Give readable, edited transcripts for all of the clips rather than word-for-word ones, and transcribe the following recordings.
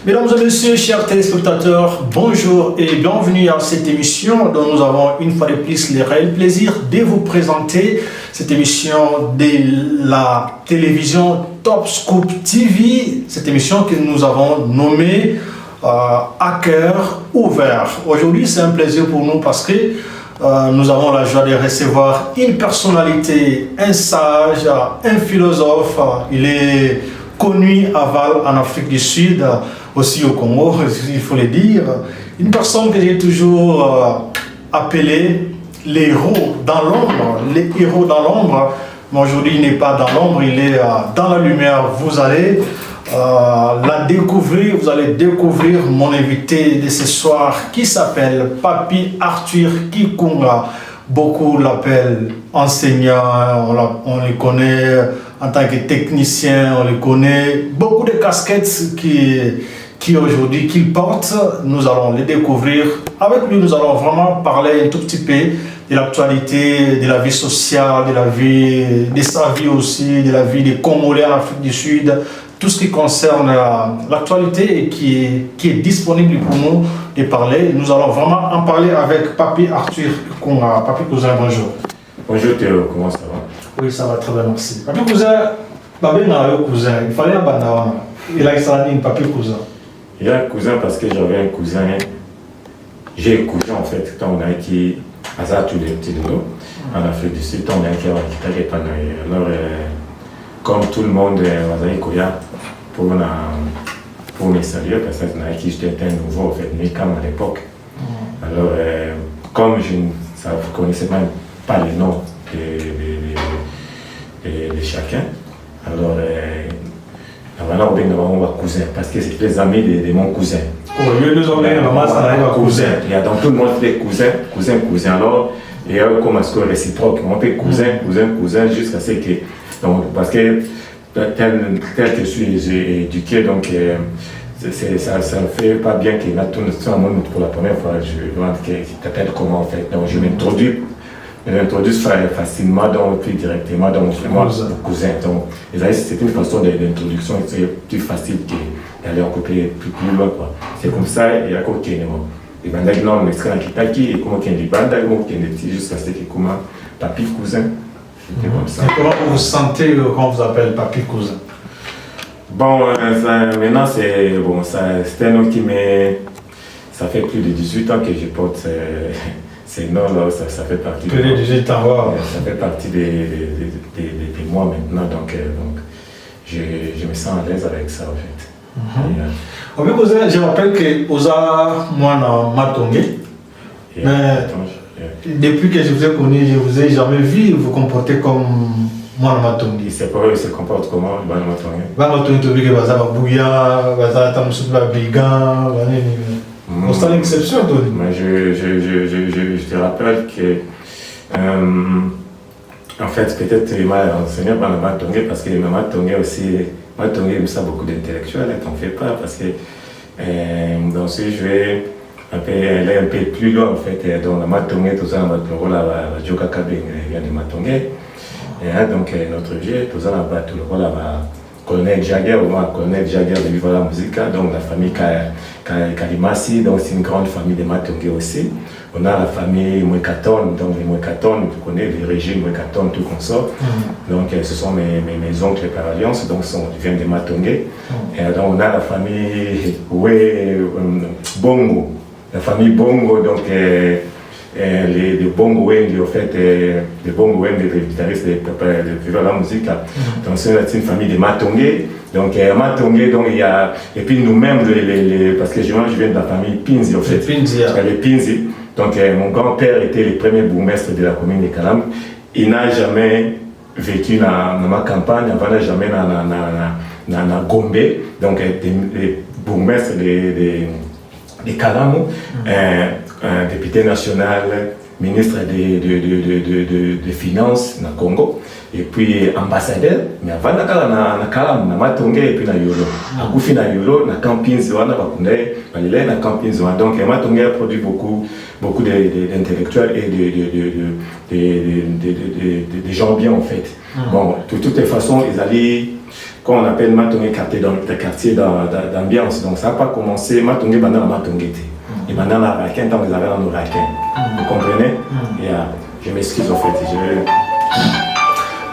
Mesdames et messieurs, chers téléspectateurs, bonjour et bienvenue à cette émission dont nous avons une fois de plus le réel plaisir de vous présenter cette émission de la télévision Top Scoop TV, cette émission que nous avons nommée à cœur ouvert. Aujourd'hui, c'est un plaisir pour nous parce que nous avons la joie de recevoir une personnalité, un sage, un philosophe. Il est connu à Val, en Afrique du Sud, aussi au Congo, il faut le dire. Une personne que j'ai toujours appelée les héros dans l'ombre. Les héros dans l'ombre. Mais aujourd'hui, il n'est pas dans l'ombre, il est dans la lumière. Vous allez la découvrir, vous allez découvrir mon invité de ce soir qui s'appelle Papi Arthur Kikunga. Beaucoup l'appellent enseignant, on le connaît en tant que technicien, on le connaît. Beaucoup de casquettes qui aujourd'hui qu'il porte, nous allons les découvrir. Avec lui, nous allons vraiment parler un tout petit peu de l'actualité, de la vie sociale, de la vie, de sa vie aussi, de la vie des Congolais en Afrique du Sud. Tout ce qui concerne l'actualité et qui est disponible pour nous de parler. Nous allons vraiment en parler avec Papi Arthur Kikunga. Papi Cousin, bonjour. Bonjour Théo, comment ça va? Oui, ça va très bien, merci. Papi Cousin, cousin, il fallait un bandana. Il a une Papi Cousin. Il y a un cousin parce que j'avais un cousin. J'ai un cousin en fait, quand on a été à Zatulé, en Afrique du Sud, on a été à Kitagepana. Alors, comme tout le monde, pour mes saluer, parce que j'étais un nouveau, en fait, né comme à l'époque. Alors, comme je ne connaissais même pas les noms de chacun, alors, on va cousin, parce que c'est les amis de mon cousin. Cousin. Il y a donc tout le monde fait cousin. Alors, il y a comme ce que réciproque, on fait cousin, jusqu'à ce que. Donc, parce que tel que je suis éduqué, donc ça ne fait pas bien qu'il y ait tout le monde pour la première fois. Je demande qu'il t'appelle comment en fait. Donc je m'introduis facilement, donc plus directement, donc moi cousin. Donc c'est une façon d'introduction, c'est plus facile d'aller en copier plus loin quoi. C'est comme ça, il y a quoi qui est les bandages non mais c'est qui et comment qui est les bandages qui est des petits jusqu'à ce que comment papi cousin. Comme ça. Et comment vous vous sentez quand on vous appelle Papi Cousin? Bon, maintenant c'est un nom qui ça fait plus de 18 ans que je porte ces noms-là, ça fait partie plus de 18 ans, wow. Ça fait partie de moi maintenant, donc je me sens à l'aise avec ça en fait. Je rappelle que Oza Mwana Matongé, depuis que je vous ai connu, je ne vous ai jamais vu vous comporter comme Mwana Matongé. C'est pas eux, ils se comportent comment, Mwana Matongé? Mwana Matongé, tu veux que Baza Bouya, Baza Tamsoula Bigan, c'est une exception, toi. Je te rappelle que, en fait, peut-être il m'a enseigné Mwana Matongé parce que Mwana Matongé aussi, Mwana Matongé aime ça beaucoup d'intellectuels, t'en fais pas, parce que dans ce jeu, elle est un peu plus loin en fait, donc la Matongé, tout ça, le rôle à Joka Kabing vient de Matongé. Et donc notre vieux, tout ça, le rôle à Colonel Jagger, au moins Colonel Jagger de Viva la Musica, donc la famille Kalimasi, donc c'est une grande famille de Matongé aussi. On a la famille Mwekaton, donc les Mwekaton, tu connais les régimes Mwekaton, tout comme ça. Donc ce sont mes oncles par alliance, donc ils viennent de Matongé. Et donc on a la famille Bongo. La famille Bongo, donc les Bongo Wendy, en fait, les Bongo Wendy, les guitaristes de Viva la Musica. Donc c'est une famille de Matongé. Donc Matongé, donc il y a, et puis nous-mêmes, parce que je viens de la famille Pinzi, en fait. Les Pinzi. Donc mon grand-père était le premier bourgmestre de la commune de Kalam. Il n'a jamais vécu dans ma campagne, il n'a jamais dans Gombe. Donc les bourgmestres de Kalamu, député national, ministre des Finances dans le Congo, et puis ambassadeur, mais avant na Kalamu, na Matongé, et puis na Yolo. À Koufi na Yolo, na Campins, na Bakunde, na Campins. Donc Matongé a produit beaucoup d'intellectuels et de gens bien en fait. Bon, de toutes les façons, ils allaient qu'on appelle Matongé quartier d'ambiance. Donc ça n'a pas commencé, Matongé Bandana Matongé. Et maintenant, la raquin, tant que vous avez dans nos raquins. Vous comprenez? Je m'excuse en fait.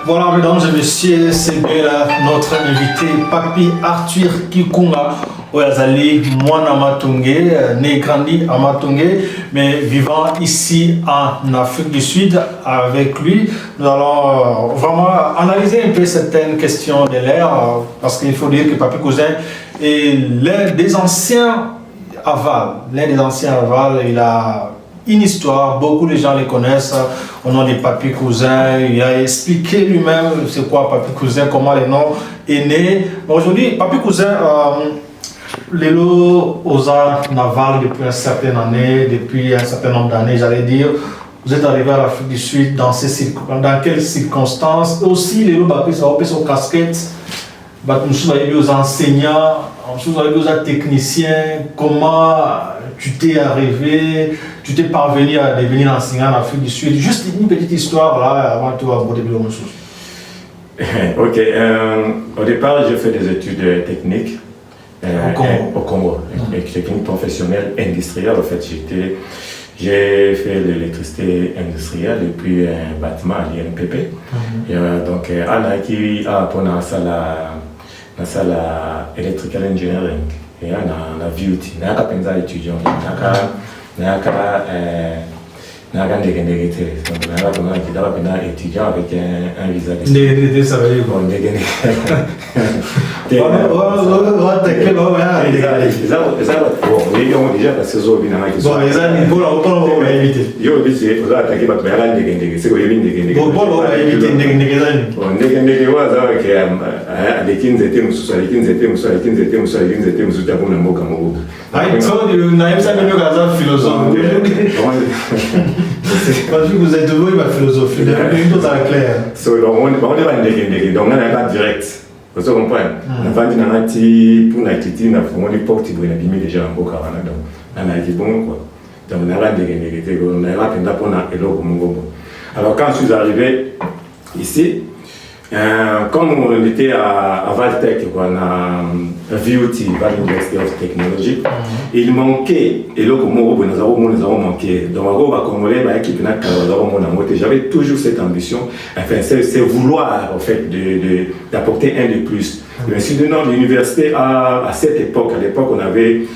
Voilà, mesdames et messieurs, c'est bien là notre invité, Papi Arthur Kikunga, Oyazali, Mwana Matongé, né et grandi à Matongé, mais vivant ici en Afrique du Sud. Avec lui, nous allons vraiment analyser un peu certaines questions de l'ère, parce qu'il faut dire que Papi Cousin est l'un des anciens Aval. L'un des anciens Aval, il a une histoire, beaucoup de gens le connaissent au nom de Papi Cousin. Il a expliqué lui-même c'est quoi Papi Cousin, comment le nom est né. Aujourd'hui, Papi Cousin, Lélo Oza Naval depuis une certaine année, depuis un certain nombre d'années, j'allais dire. Vous êtes arrivé à l'Afrique du Sud dans quelles circonstances? Aussi, Lélo Bapi, ça va son casquette. Nous allons aux enseignants, nous allons aux techniciens. Comment tu t'es arrivé, tu t'es parvenu à devenir enseignant en Afrique du Sud? Juste une petite histoire là avant de aborder le chose. Ok, au départ, j'ai fait des études techniques au Congo, technique professionnelle industrielle. En fait, j'ai fait l'électricité industrielle et puis un bâtiment à l'INPP. Donc, on a appris dans la salle electrical engineering. Et on a vu on a appris étudiant. On a étudiant avec un visa de ça veut dire quoi? Déjà parce que quand vous êtes devant, il va philosopher. Une chose à la claire. Donc, on a direct. Vous comprenez? On va dire pour la petite, on a fait une porte qui est déjà en beau caravane. Donc, on a dit bon quoi. Donc, on a dit on a appris pour la alors, quand je suis arrivé ici, comme on était à Valtech, on a VUT, Val University of Technology, il manquait, et là, nous avons manqué. Donc, j'avais toujours cette ambition, enfin, c'est vouloir en fait d'apporter un de plus. Mais sinon, l'université, à cette époque, on avait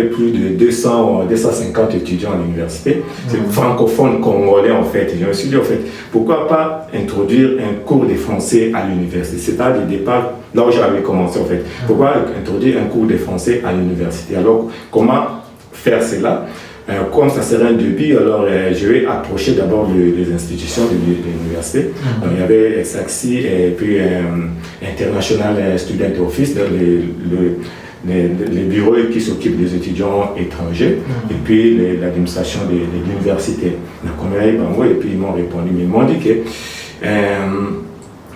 plus de 250 étudiants à l'université. C'est francophone congolais en fait. Je me suis dit en fait, pourquoi pas introduire un cours de français à l'université? C'est à le départ, là où j'avais commencé en fait. Pourquoi introduire un cours de français à l'université? Alors, comment faire cela? Comme ça serait un début, alors je vais approcher d'abord les institutions de l'université. Donc, il y avait SACSI et puis International Student Office, les bureaux qui s'occupent des étudiants étrangers, et puis l'administration de l'université. Et puis ils m'ont répondu, mais ils m'ont dit que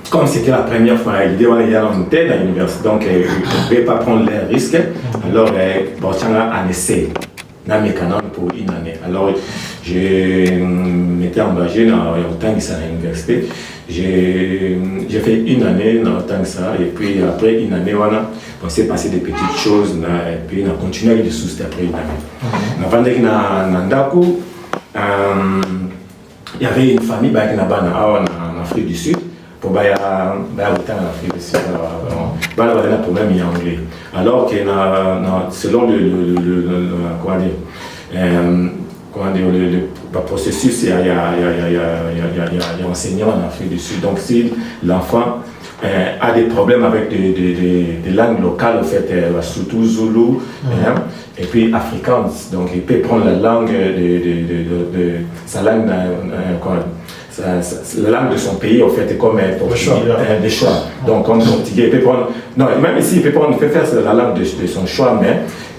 comme c'était la première fois, l'idée il y a une tête à l'université, donc ils ne pouvaient pas prendre les risques. Alors, on a un essai. Pour une année. Alors, je m'étais engagé dans Tangsa à l'université. J'ai fait une année dans Tangsa et puis après une année, on s'est passé des petites choses et puis on a continué avec des sous après une année. Il y avait une famille en Afrique du Sud. Pour en Afrique du Sud, il y a un problème en anglais. Alors que selon le processus, il y a enseignants en Afrique du Sud. Donc si l'enfant a des problèmes avec des langues locales, en fait, surtout Zoulou, et puis afrikaans, donc il peut prendre la langue de sa langue, la langue de son pays, en fait, est comme des choix. Donc, comme portugais, il peut prendre. Non, même ici, il peut faire la langue de son choix,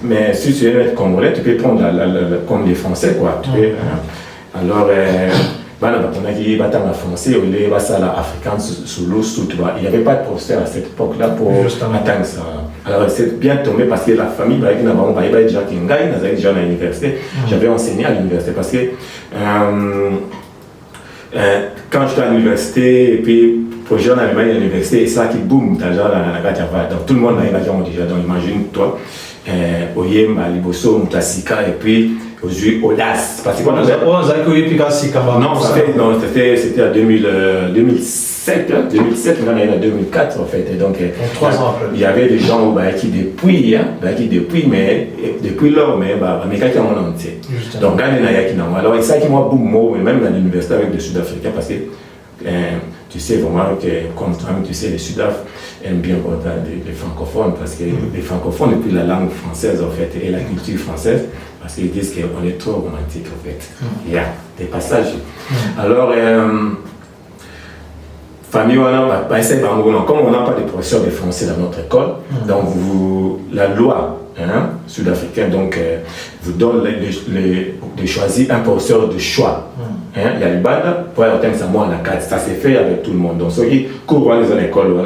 mais si tu veux être congolais, tu peux prendre comme les français, quoi. Tu peux, alors, il y a français, il y a africain sous l'eau, il n'y avait pas de professeur à cette époque-là pour attendre ça. Alors, c'est bien tombé parce que la famille, déjà à l'université, j'avais enseigné à l'université parce que quand j'étais à l'université, et puis projet en Allemagne à l'université, et ça qui boum, déjà la Gatiava. Donc tout le monde a déjà. Donc imagine-toi, Oyemba, Liboso, Mutassika, et puis aujourd'hui Audace. Parce qu'on a. Non, c'était en 2007, on est en 2004 en fait. Et donc, 3 ans après. Il y avait des gens qui depuis, mais depuis lors, mais qui ont entier. Donc, alors, et ça qui m'a boum, même à l'université avec des Sud-Africains, parce que tu sais vraiment que, comme tu sais, les Sud-Africains aiment bien les francophones, parce que les francophones, et puis la langue française en fait, et la culture française, parce qu'ils disent qu'on est trop romantique en fait. Il y a des passages. Alors, famille, comme on n'a pas de professeurs de français dans notre école, donc la loi sud-africaine vous donne de choisir un professeur de choix. Il y a les bandes pour atteindre ça, moi, ça s'est fait avec tout le monde. Donc, ceux qui courent dans l'école, vous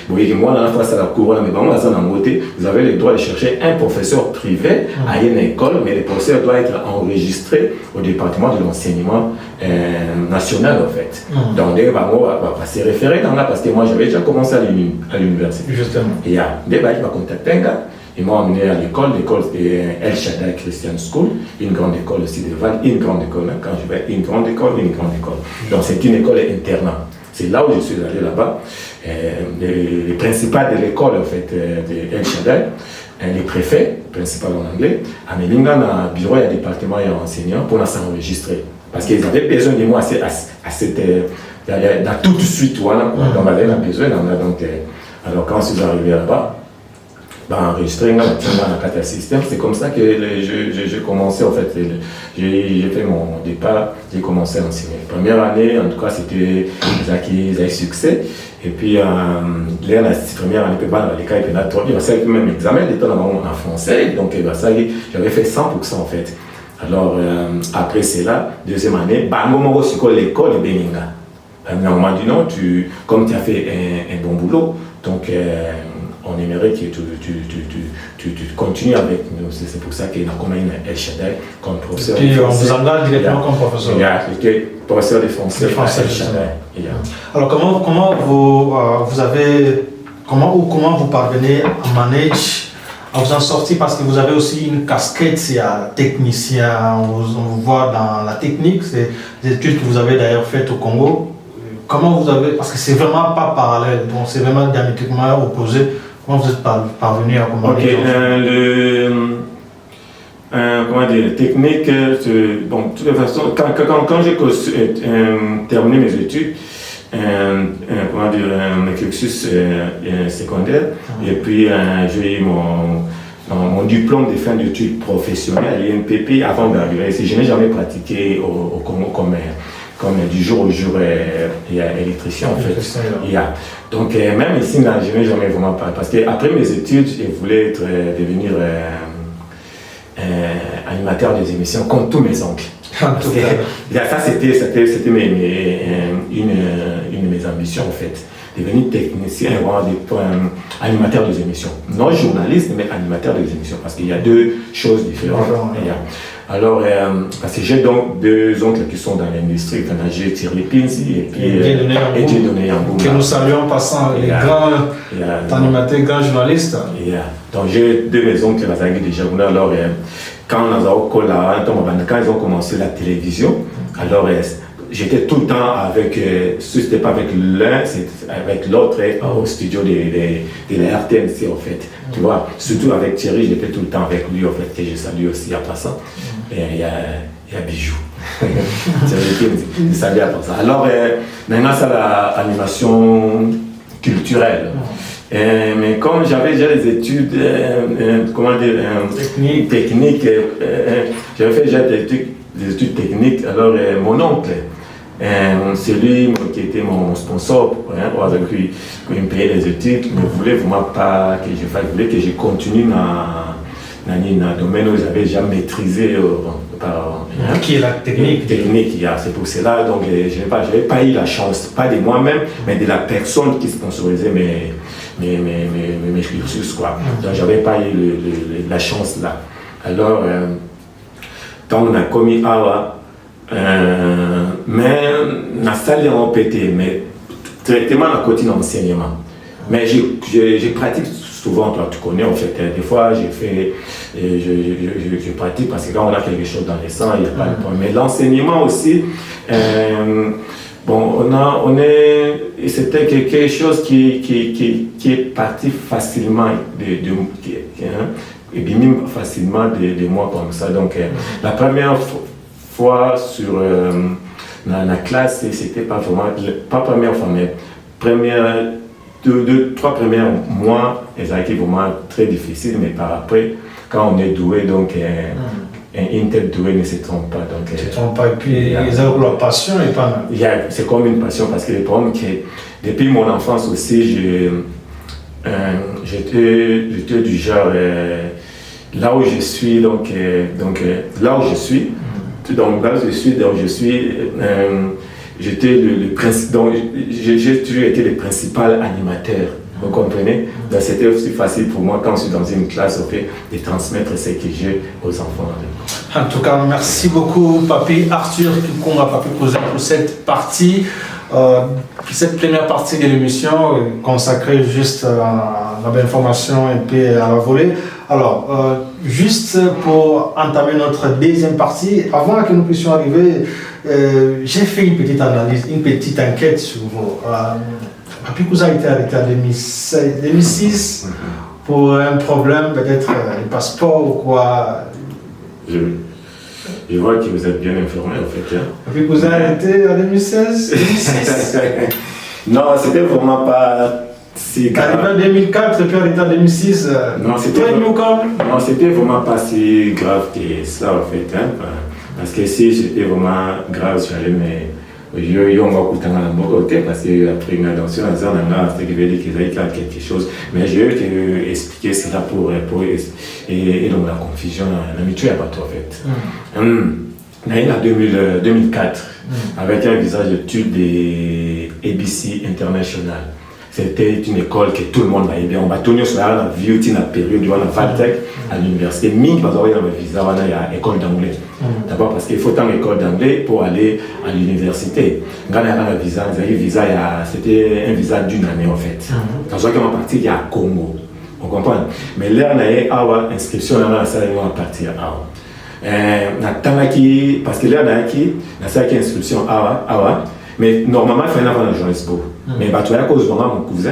voyez que moi, dans la face à la cour, vous avez le droit de chercher un professeur privé à une école, mais le professeur doit être enregistré au département de l'enseignement national, en fait. Donc, on va se référer dans là, parce que moi, j'avais déjà commencé à l'université. Justement. Et il y a des bails qui m'ont contacté un gars. Ils m'ont emmené à l'école c'était El Shaddai Christian School, une grande école aussi de Val, une grande école, quand je vais une grande école. Donc c'est une école internat. C'est là où je suis allé là-bas. Les principaux de l'école en fait, de El Shaddai, les préfets, principal en anglais, à Melinga, dans le bureau, il y a un département et un enseignant pour s'enregistrer. Parce qu'ils avaient besoin de moi à cette... dans tout de suite, voilà. Donc on avait besoin, donc, alors quand je suis arrivé là-bas, enregistrer dans le système, c'est comme ça que j'ai commencé en fait, j'ai fait mon départ, j'ai commencé à enseigner. Première année, en tout cas, c'était des succès. Et puis, la première année, il y avait même examen d'état en français, donc j'avais fait 100% en fait. Alors, après cela, deuxième année, l'école de Beninga. On m'a dit non, comme tu as fait un bon boulot, donc on aimerait que tu continues avec nous. C'est pour ça qu'il y a comme un El Shaddai comme professeur. Et puis on vous engage directement comme professeur. J'étais professeur de français à El Shaddai. Alors comment vous parvenez à manager, à vous en sortir, parce que vous avez aussi une casquette, il y a technicien, on vous voit dans la technique, c'est des études que vous avez d'ailleurs faites au Congo. Comment vous avez, parce que c'est vraiment pas parallèle, donc c'est vraiment diamétriquement opposé. Comment vous êtes parvenu à commander? Comment dire, technique, bon, de toute façon, quand j'ai terminé mes études, comment dire, un cursus secondaire, et puis j'ai eu mon diplôme de fin d'études professionnelles à l'INPP avant d'arriver ici. Je n'ai jamais pratiqué au Congo comme du jour au jour électricien en fait. Donc même ici, je n'ai jamais vraiment pas, parce qu'après mes études, je voulais devenir animateur des émissions comme tous mes oncles. Ça c'était une de mes ambitions en fait, devenir technicien, animateur des émissions. Non journaliste, mais animateur des émissions, parce qu'il y a deux choses différentes. Alors, parce que j'ai donc deux oncles qui sont dans l'industrie, j'ai Thierry Pinzi et puis Dieudonné Yambou. Que nous saluons en passant, les grands animateurs, grands journalistes. Donc j'ai deux mes oncles qui ont déjà. Alors, quand ils ont commencé la télévision, alors j'étais tout le temps avec, si ce n'était pas avec l'un, c'était avec l'autre au studio de la RTNC en fait. Tu vois, surtout avec Thierry, j'étais tout le temps avec lui en fait, que je salue aussi en passant. Et il y a Bijou. Je salue en passant. Alors maintenant c'est l'animation culturelle. Mais comme j'avais déjà des études, techniques, j'avais fait déjà des études techniques, alors mon oncle, c'est lui qui était mon sponsor, avec lui, qui me payait les études, ne voulait vraiment pas que je fasse, il voulait que je continue dans un domaine où j'avais déjà maîtrisé qui est la technique. C'est pour cela, donc je n'avais pas eu la chance, pas de moi-même, mais de la personne qui sponsorisait mes cursus, quoi. Donc j'avais pas eu la chance là. Alors, quand on a commis mais la salle est répétée, mais traitement à côté d'enseignement. Mais je pratique souvent, toi tu connais en fait, des fois je pratique parce que quand on a quelque chose dans les sangs, il n'y a pas de problème. Mais l'enseignement aussi, c'était quelque chose qui est parti facilement et bien facilement de moi comme ça. Donc la première fois sur la classe, c'était pas première fois, mais trois premiers mois, elles ont été vraiment très difficiles, mais par après, quand on est doué, donc une tête douée ne se trompe pas. Donc, ne se trompe pas, et puis ils ont leur passion et pas mal. C'est comme une passion, parce que le problème que depuis mon enfance aussi, j'étais du genre, là où je suis, j'étais j'ai toujours été le principal animateur, vous comprenez? Donc c'était aussi facile pour moi quand je suis dans une classe de transmettre ce que j'ai aux enfants. En tout cas, merci beaucoup, Papi Arthur Kikonga, Papi Cousin, pour cette partie, cette première partie de l'émission consacrée juste à l'information et puis à la volée. Alors, juste pour entamer notre deuxième partie, avant que nous puissions arriver, j'ai fait une petite analyse, une petite enquête sur vous. Papi Cousin a été arrêté en 2006 pour un problème, peut-être un passeport ou quoi. Je vois que vous êtes bien informé en fait. Hein. Papi Cousin a été en 2016, 2006. Non, c'était vraiment pas si grave. Arrivé en 2004 et puis arrêté en 2006. Non, c'était vraiment pas si grave que ça en fait. Hein. Parce que si c'était vraiment grave, j'allais parce qu'après une attention à ça, ce qui veut dire qu'ils avaient quelque chose. Mais je vais expliquer cela pour et donc la confusion, l'amitié à pas trop en fait. En 2004, avec un visage d'études de ABC International. C'était une école que tout le monde va aider. On va tourner sur la vie, une période où on a Valtech à l'université. Ming, parce qu'on a un visa, on a une école d'anglais. D'abord parce qu'il faut tant école d'anglais pour aller à l'université. Quand on a un visa, c'était un visa d'une année en fait. Dans ce cas, on est parti à Congo. On comprend. Mais là, on a une inscription dans la salle, on est parti à parce que là, on a une inscription à mais normalement, il faut aller à Johannesburg. Mais tu as cause de mon cousin,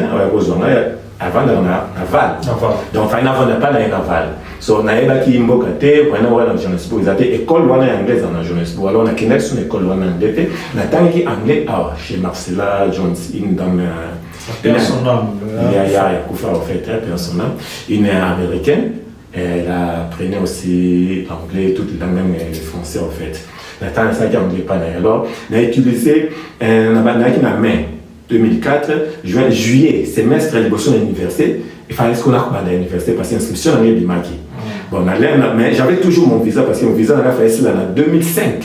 avant d'aller à Val. Donc, il faut pas aller à Val. So, on a été imbocate, on a été à Johannesburg. Ils avaient école anglaise à Johannesburg. Alors, on a été à une école anglaise. On a été anglais chez Marcella Jones, une dame. Il y a Koufa, en fait, une américaine. Elle apprenait aussi l'anglais, toute la langue, le français, en fait. Alors, on a utilisé un main 2004, juillet, semestre de l'université. Il fallait qu'on a à l'université parce que l'inscription est bien marquée. Bon, mais j'avais toujours mon visa parce que mon visa a fait ça en 2005.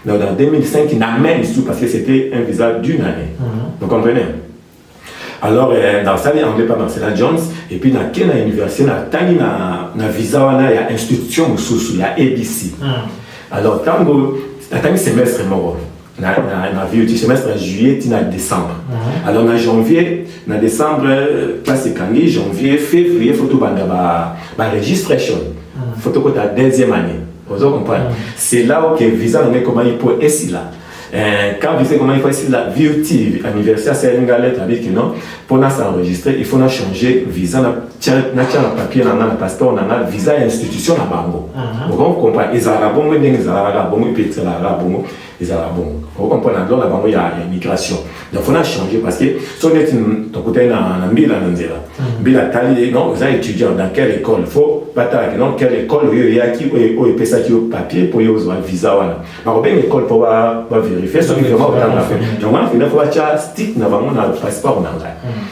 Donc, en 2005, il n'a même pas parce que c'était un visa d'une année. Vous comprenez? Alors, dans ça, il y a anglais par Marcella Jones, et puis dans l'université, il y a un visa, il y a institution, il y a ABC. Alors, quand le semestre est mort, on a vu le semestre en juillet, en décembre. Alors, en janvier, en décembre, classe de janvier, février, photo de registration. Photo de la deuxième année. Vous comprenez? C'est là où le visa, comment il peut être là. Quand vous savez comment il faut essayer la VUT anniversaire, c'est une galette avec non. Pour s'enregistrer, il faut changer visa, un papier, un passeport, un visa institution à Bango. Vous comprenez? Ils ont bon, ils ont bon, puis ils ont bon. Vous comprenez? Alors, là-bas, il y a immigration. Donc, il faut changer parce que si on est ton côté dans Mbila, non, vous avez étudié dans quelle école? Il faut pas non, quelle école il y a qui peut ça qui papier pour y avoir un visa. Alors, bien l'école pour vérifier ce que vous avez fait. Donc, il faut avoir stick dans le passeport.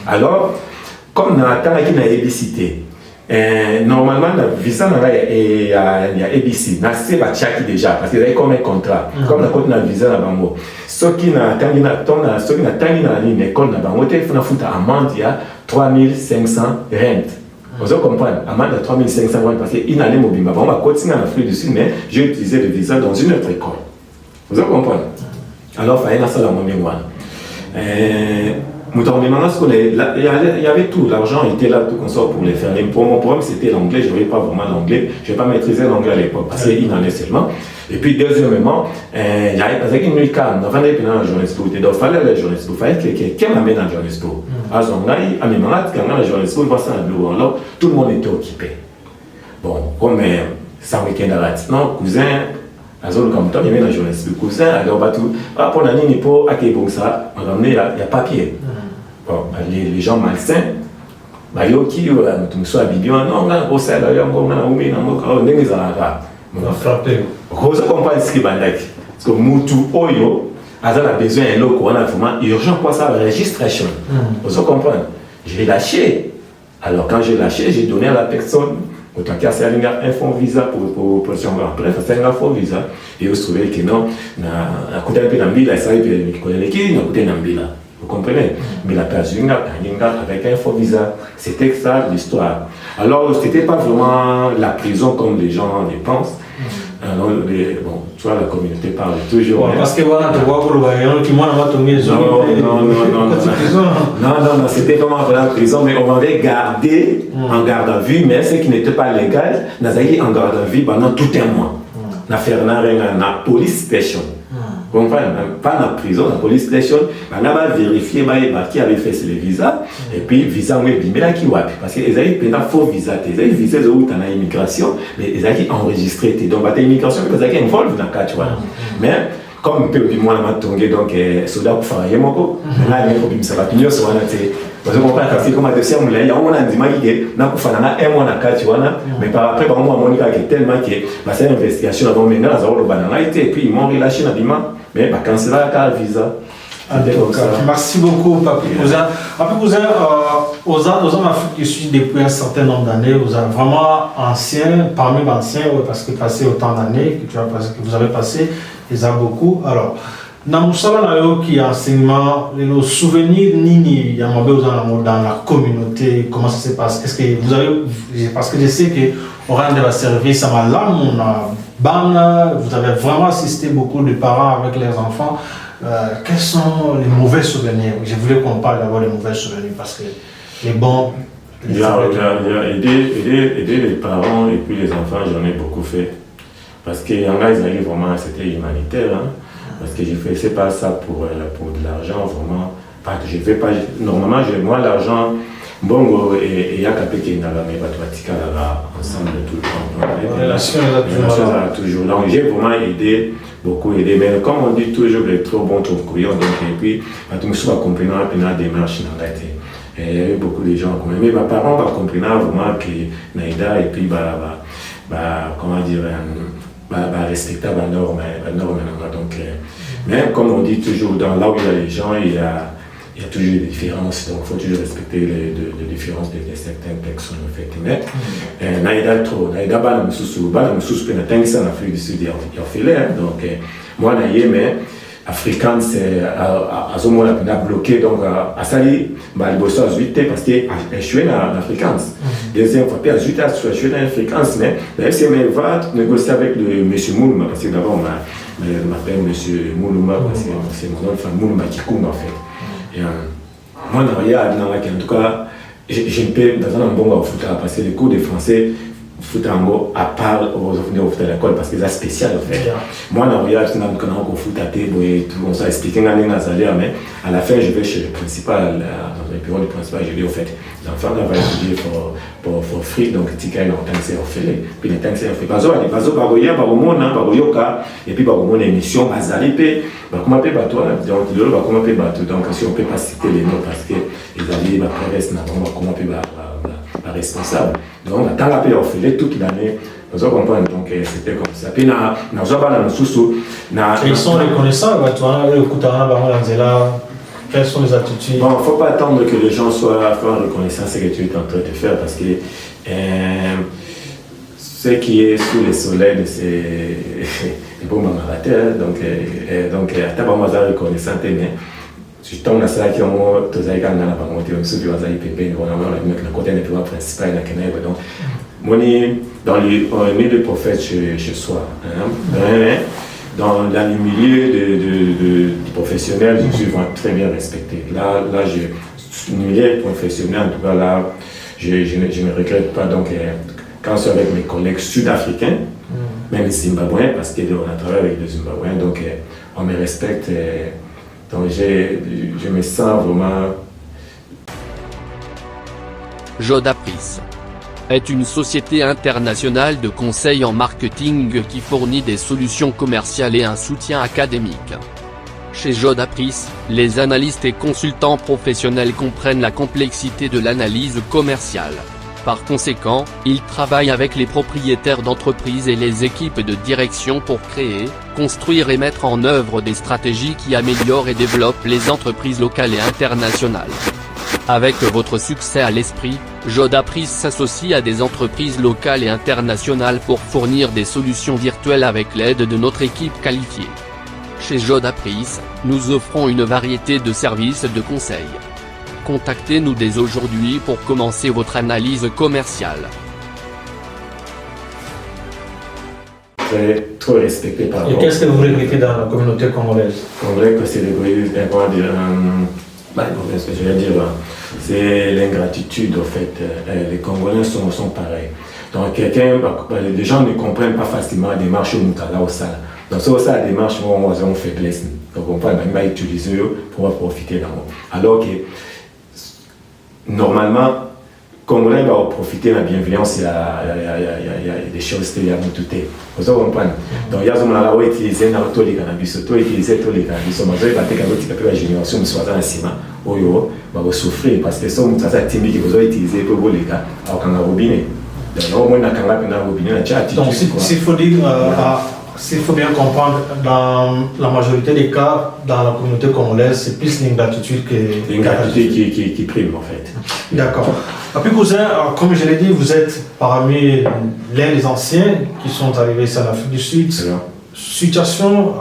Alors, comme on a une ABC, normalement, le visa, il y a ABC, c'est déjà, parce qu'il y a comme un contrat. Comme on a un visa, ceux qui n'ont une école, il faut foutre amende, il y a 3500 rentes. Vous comprenez? Amende de 3500 rentes, parce qu'il y a une mobile. On va continuer à faire dessus, mais j'ai utilisé le visa dans une autre école. Vous comprenez? Alors, il faut aller dans la mémoire. Il y avait tout, l'argent était là, tout comme ça pour les faire. Et pour mon problème, c'était l'anglais, je n'avais pas vraiment l'anglais, je n'ai pas maîtrisé l'anglais à l'époque, parce qu'il en est seulement. Et puis, deuxièmement, il y avait une nuit calme, avant d'aller dans la journalistique, il fallait aller à la journalistique, il fallait que quelqu'un m'amène à la journalistique. À Zongaï, à mes malades, quand on a la journalistique, il va s'en aller. Alors, tout le monde était occupé. Bon, comme ça week-end à la non, cousin, à zone comme toi, il y avait la journalistique, cousin, alors, tout, pour la ligne, pour accueillir ça, on a ramené, il y a papier. Bon, les gens malsains, qui sont habillés, non, on a un procès, on a un oumi, on a frappé. Rosa comprend ce qui est parce que Moutou Oyo a besoin d'un lot qu'on a vraiment urgent pour ça, la registration. Vous comprenez? J'ai lâché. Alors, quand j'ai lâché, j'ai donné à la personne, autant qu'il y a un fonds visa pour son bref, c'est un fonds visa. Et vous trouvez que non, à côté de Nambila, ça y est, il connaît qui, à côté de Nambila. Vous comprenez? Mais la personne avec un faux visa, c'était ça l'histoire. Alors, ce n'était pas vraiment la prison comme les gens le pensent. Alors, bon, tu vois, la communauté parle toujours. Ouais, parce que voilà, tu vois, pour le voyant, qui m'a tombé non, c'était vraiment la prison, mais on m'avait gardé en garde à vue, mais ce qui n'était pas légal, on a été en garde à vue pendant tout un mois. On a fait la police station. Vous comprenez? Pas dans la prison, la police station, on a vérifié qui avait fait le visa, et puis visa, mais là qui wapi, parce qu'ils avaient un faux visa, ils avaient visé où tu as l'immigration, mais ils avaient enregistré, donc tu as l'immigration, ils avaient involvé dans le cas, tu vois. Mais comme un peu du moins la matongé, donc soldat pour faire un moko, là il y a un peu de ça va tenir sur un athée. Parce que comprends parce que comme de serre il y a un dit maïké na kufana un mois na kati wana mais par après par moi monika qui tellement que bah c'est une investigation avant maintenant à zéro banana et puis ils m'ont relâché na bima mais bah canceller la visa. Merci beaucoup Papi Cousin. Papi Cousin aux en Afrique du Sud depuis un certain nombre d'années, vous êtes vraiment ancien parmi les anciens parce que passé autant d'années que vous avez passé, ils ont beaucoup. Alors Namusala qui enseignement, les souvenirs nini dans la communauté, comment ça se passe? Est-ce que vous avez, parce que je sais que au rang de la service à Malam, on a ban, vous avez vraiment assisté beaucoup de parents avec leurs enfants. Quels sont les mauvais souvenirs? Je voulais qu'on parle d'abord des mauvais souvenirs parce que les bons. Il y a aider les parents et puis les enfants, j'en ai beaucoup fait. Parce qu'il y en a, ils arrivent vraiment, c'était humanitaire. Hein? Parce que je ne faisais pas ça pour de l'argent, vraiment. Pas que je ne fais pas. Normalement, moi, l'argent, bon, et il y a quelqu'un qui est ensemble tout le temps. La relation est toujours là. Donc, j'ai vraiment aidé, beaucoup aidé. Mais comme on dit toujours, les trop bons, trop couillons. Donc, et puis, tout le monde va comprendre la démarche. Il y avait beaucoup de gens. Mais mes parents vont comprendre vraiment que Naïda, et puis, comment dire, respectable à norme. Donc, mais comme on dit toujours, dans là où il y a les gens, il y a toujours des différences. Donc, il faut toujours respecter les différences de certaines personnes. En fait. Mais Naïda, trop. Naïda, je suis en Afrique du Sud, il y a fait donc, moi, Naïda, mais africain, c'est à ce moment-là, on a bloqué. Donc, à Sali, il bosse à 8 parce qu'il est échoué en afrikaans. Deuxième fois, il a échoué en afrikaans. Mais la FCM va négocier avec le monsieur Moulouma, parce que d'abord, on m'appelle monsieur Moulouma, parce que c'est mon nom de femme, Moulouma Kikoum, en fait. Et moi, en tout cas, je ne peux dans un bon foot parce que les cours de français, foot à part au foot à l'école parce que c'est spécial en fait. Moi, en réalité, je n'ai pas foot à table et tout, on s'est expliqué mais à la fin, je vais chez le principal, dans le bureau du principal, je dis au fait, l'enfant va étudier pour free, donc tika il entend c'est offert, puis il entend c'est offert. Bazo baroya baromona baroyoka et puis baromona émission bazalipe, comment peut bateau donc il va comment peut bateau donc si on peut pas citer les noms parce que les alliés va presse na comment peut responsable. Donc dans la paix offert toute l'année. Vous comprenez donc c'était comme ça. Puis na ils sont reconnaissants, tu vois, le Koutana Baranzela. Quelles sont les attitudes? Bon, il ne faut pas attendre que les gens soient reconnaissants de ce que tu es en train de faire parce que ce qui est sous le soleil, c'est bon à la terre. Donc, à ta maman, ça reconnaissant, mais si tu tombes dans ça, qui ont tous les gars dans la banque, tu as vu les pépés, on a le côté du pouvoir principal, donc, moi, dans les milieux de prophètes chez soi, dans le milieu de professionnel, je suis vraiment très bien respecté. Là, le milieu professionnel, en tout cas, là, je ne regrette pas. Donc, quand je suis avec mes collègues sud-africains, même zimbabwéens, parce qu'on a travaillé avec des Zimbabwéens, donc on me respecte. Donc, je me sens vraiment. Jodapris est une société internationale de conseil en marketing qui fournit des solutions commerciales et un soutien académique. Chez Jodapris, les analystes et consultants professionnels comprennent la complexité de l'analyse commerciale. Par conséquent, ils travaillent avec les propriétaires d'entreprises et les équipes de direction pour créer, construire et mettre en œuvre des stratégies qui améliorent et développent les entreprises locales et internationales. Avec votre succès à l'esprit, Jodapris s'associe à des entreprises locales et internationales pour fournir des solutions virtuelles avec l'aide de notre équipe qualifiée. Chez Jodapris, nous offrons une variété de services de conseil. Contactez-nous dès aujourd'hui pour commencer votre analyse commerciale. Trop respecté par Et qu'est-ce que vous regrettez dans la communauté congolaise? On dirait que c'est c'est l'ingratitude en fait. Les Congolais sont pareils. Donc les gens ne comprennent pas facilement la démarche au Mutala au Sala. Donc ça la démarche on a une faiblesse. Donc on va utiliser pour profiter d'en. Alors que normalement Congolais va profiter de la bienveillance, il y a des choses qui sont tout. Vous comprenez? Donc il y a des gens qui utilisent tous les cannabis, mais la génération soit dans le ciment, va souffrir parce que ça c'est timide que vous avez utilisé pour les gars, alors qu'on a robinet. Donc au moins on a robinet, donc s'il faut dire, s'il faut bien comprendre, dans la majorité des cas, dans la communauté congolaise, c'est plus l'ingratitude que... L'ingratitude qui prime en fait. D'accord. Papi Cousin, comme je l'ai dit, vous êtes parmi l'un des anciens qui sont arrivés ici en Afrique du Sud. Situation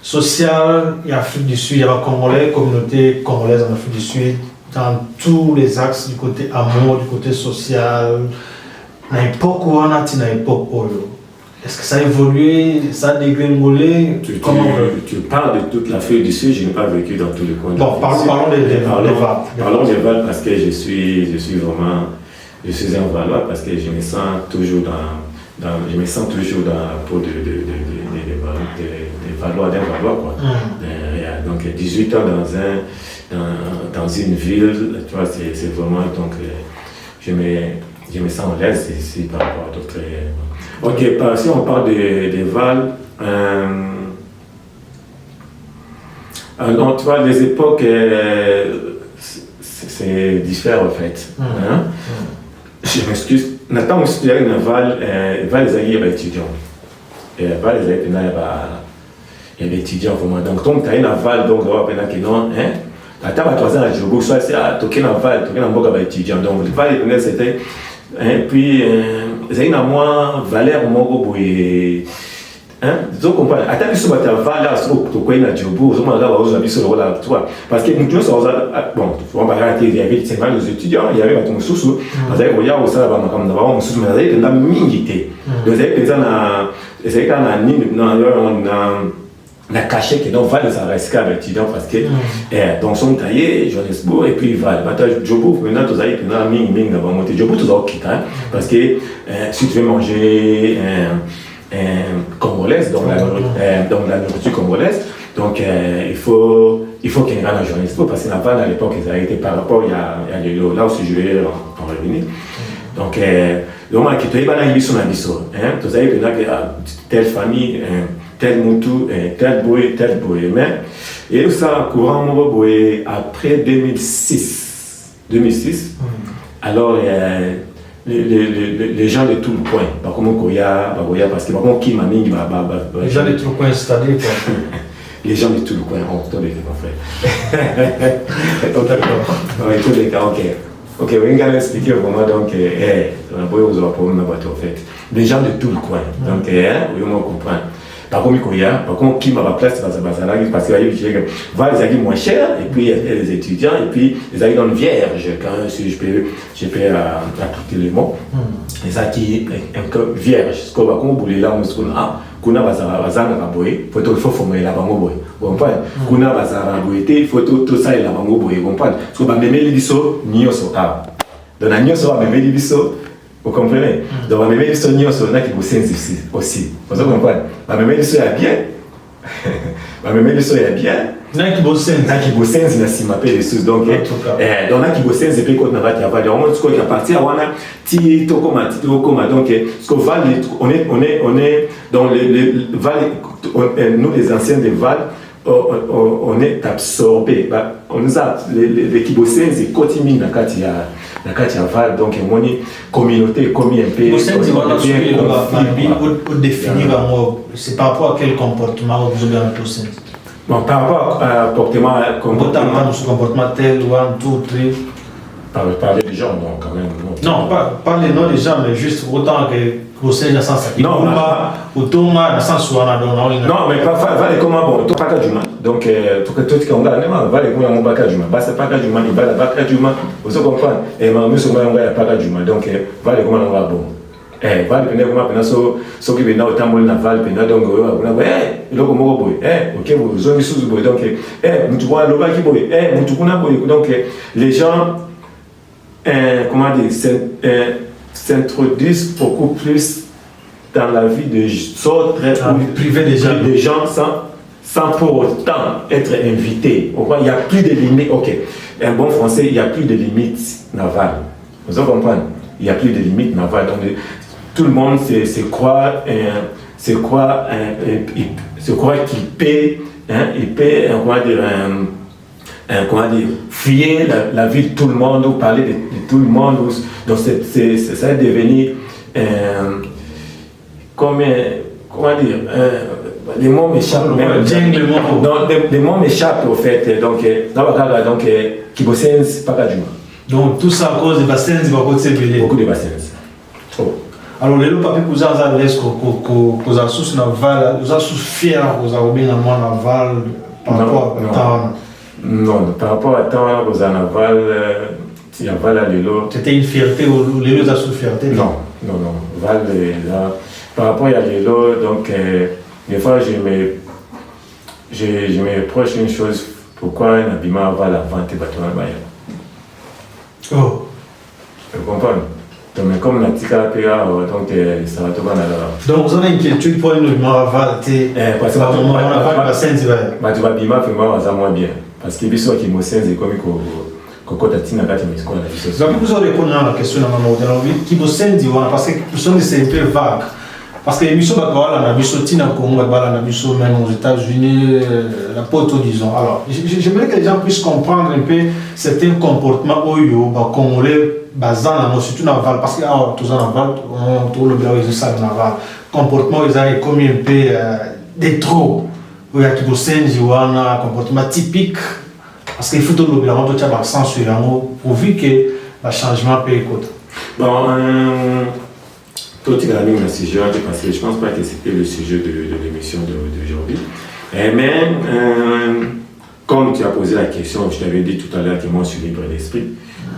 sociale et Afrique du Sud, il y a la communauté congolaise en Afrique du Sud, dans tous les axes, du côté amour, du côté social, na époque où on a été, na époque où est-ce que ça a évolué, ça a dégringolé? Tu parles de toute l'Afrique du Sud, je n'ai pas vécu dans tous les coins. Bon, parlons des Vals. Parlons des Vals parce que je suis un Valois parce que je me sens toujours dans la peau des Valois, d'un Valois quoi. Donc 18 ans dans une ville, tu vois, c'est vraiment donc je me sens à l'aise ici par rapport à d'autres. Ok, si on parle des Vals, donc tu vois, les époques, c'est différent en fait. Hein? Je m'excuse. Nathan, je suis allé dans Val, les étudiants. Et Val, il y avait étudiants vraiment. Donc, comme tu as une Val, donc on va apprendre que non, hein? Attends, à 3 ans, à Djogo, soit c'est à toquer dans Val, toquer dans Boga, étudiant. Donc, Val, c'était. Et puis, il y a moi, Valère Mogo, et. Vous comprenez? Attends, tu vas te Valère, tu vas te Djogo, tu vas te voir, parce que nous, bon, on va arrêter, il y avait les étudiants, il y avait ton sous-sous, parce que il y a aussi un sous-sous, mais il y a une minité. Donc, il y a la cachée qui donc Val ça reste avec étudiants parce que donc sont taillés Johannesburg et puis Val Djobo maintenant tous avez maintenant ming avant monter Djobo tous ont quitté parce que si tu veux manger congolaise donc la nourriture congolaise donc il faut qu'il y ait un Johannesburg parce que la Val à l'époque ils avaient été par rapport il y a là aussi je vais en revenir donc donc qui tu es là ils sont à biso tous avez telle famille tel Moutou, tel Boé, mais et ça courant Boé après 2006. Alors les gens de tout le coin, par contre Koya, parce que par contre qui m'a mis les gens de tout le coin c'est-à-dire quoi? Les gens de tout le coin, on tous les fait. D'accord. Oui, tous les cas, ok. Ok, on va expliquer vraiment donc Boé vous aurez problème en fait. Les gens de tout le coin, donc oui on comprend. Par contre, qui m'a place parce que va les aguilles moins cher et puis il y a les étudiants et puis les aguilles dans le vierge quand si je peux appliquer les mots les aguilles vierge ce qu'on va qu'on voulait là on se kuna bazanga boye faut to faut former la bango boye comprendre kuna bazanga boye te faut to ça la bango boye comprendre parce que ba memeli biso nyoso a dans la nyoso ba memeli biso vous comprenez donc ba memeli biso nyoso na ki bosenzi aussi vous comprenez ba memeli biso ya bien ba memeli biso ya bien na ki bosenzi na sima pe les sous donc donc na ki bosenzi pe ko na va va donc on ce qui partir wana ti to koma donc ce que Val on est dans les Val nous les anciens de Val on est absorbé on nous a les ki bosenzi continue na kati ya Val donc moni communauté comme un peu bosenzi wana au définir c'est par rapport à quel comportement vous avez en bosenzi. Bon, par rapport à comportement tel ou un tout tri. Parler des gens, non, quand même. Non, pas les noms des gens, mais juste autant que vous savez dans sens qui non, autant dans sens où on a donné. Non, mais pas va les comment bon, tout pas qu'à Juma. Donc tout qui on gagne, va les comment on pas qu'à Juma. Bah c'est pas qu'à Juma, il va la pas qu'à Juma. Vous comprenez? Et ma monsieur on va pas qu'à Juma. Donc va les comment on va bon. Val pena kuma pena so ki bena otamboli na Val pena donc ona eloko moko boye OK vous zongi sous boye donc mutu kwa loba ki boye mutu kuna boye donc les gens comment dire s'introduisent beaucoup plus dans la vie de d'autres privé des gens sans pour autant être invités. Il n'y a plus de limites. OK, un bon français, il n'y a plus de limites navales. Vous comprenez? Il n'y a plus de limites navales. Donc, tout le monde se croit qu'il paie, il paie, comment dire, fier la vie de tout le monde ou parler de tout le monde. Donc ça est devenu comment dire, les mots m'échappent. Les mots m'échappent au fait. Donc qui bossent pas qu'à Juma. Donc tout ça à cause des bassins, beaucoup de bassins. Trop. Alors les papiers que vous avez que vous sous naval, vous avez sous fier, vous avez bien naval par rapport à temps. Non, par rapport à temps, vous avez naval, il y a Val à l'élo. C'était une fierté ou l'élo a sous fierté? Non, Val là. Par rapport à l'élo, donc des fois je me reproche une chose, pourquoi un habillement Val avant tes bâtons à Bayern. Oh. Vous comprenez? Donc, comme la tika PA, donc ça va te voir là. Donc, vous avez une inquiétude pour une Maraval, parce que tu vas bien faire moins bien. Parce que les gens qui me sentent comme quand tu as donc, vous avez répondu à la question qui vous sent parce que c'est un peu vague. Parce que l'émission Bakawala, Tina Congo, même aux États-Unis, la pote, disons. Alors, j'aimerais que les gens puissent comprendre un peu certains comportements congolais basant la notion de naval. Parce que, tous en naval, on trouve le blanc, ils savent naval. Comportement, ils ont commis un peu des trop. Il y a qui un comportement typique. Parce qu'il faut tout le blanc, tout le accent sur l'amour, pourvu que le changement peut écouter. Bon, tout est dans le sujet, parce que je ne pense pas que c'était le sujet de l'émission d'aujourd'hui. Mais comme tu as posé la question, je t'avais dit tout à l'heure que moi je suis libre d'esprit.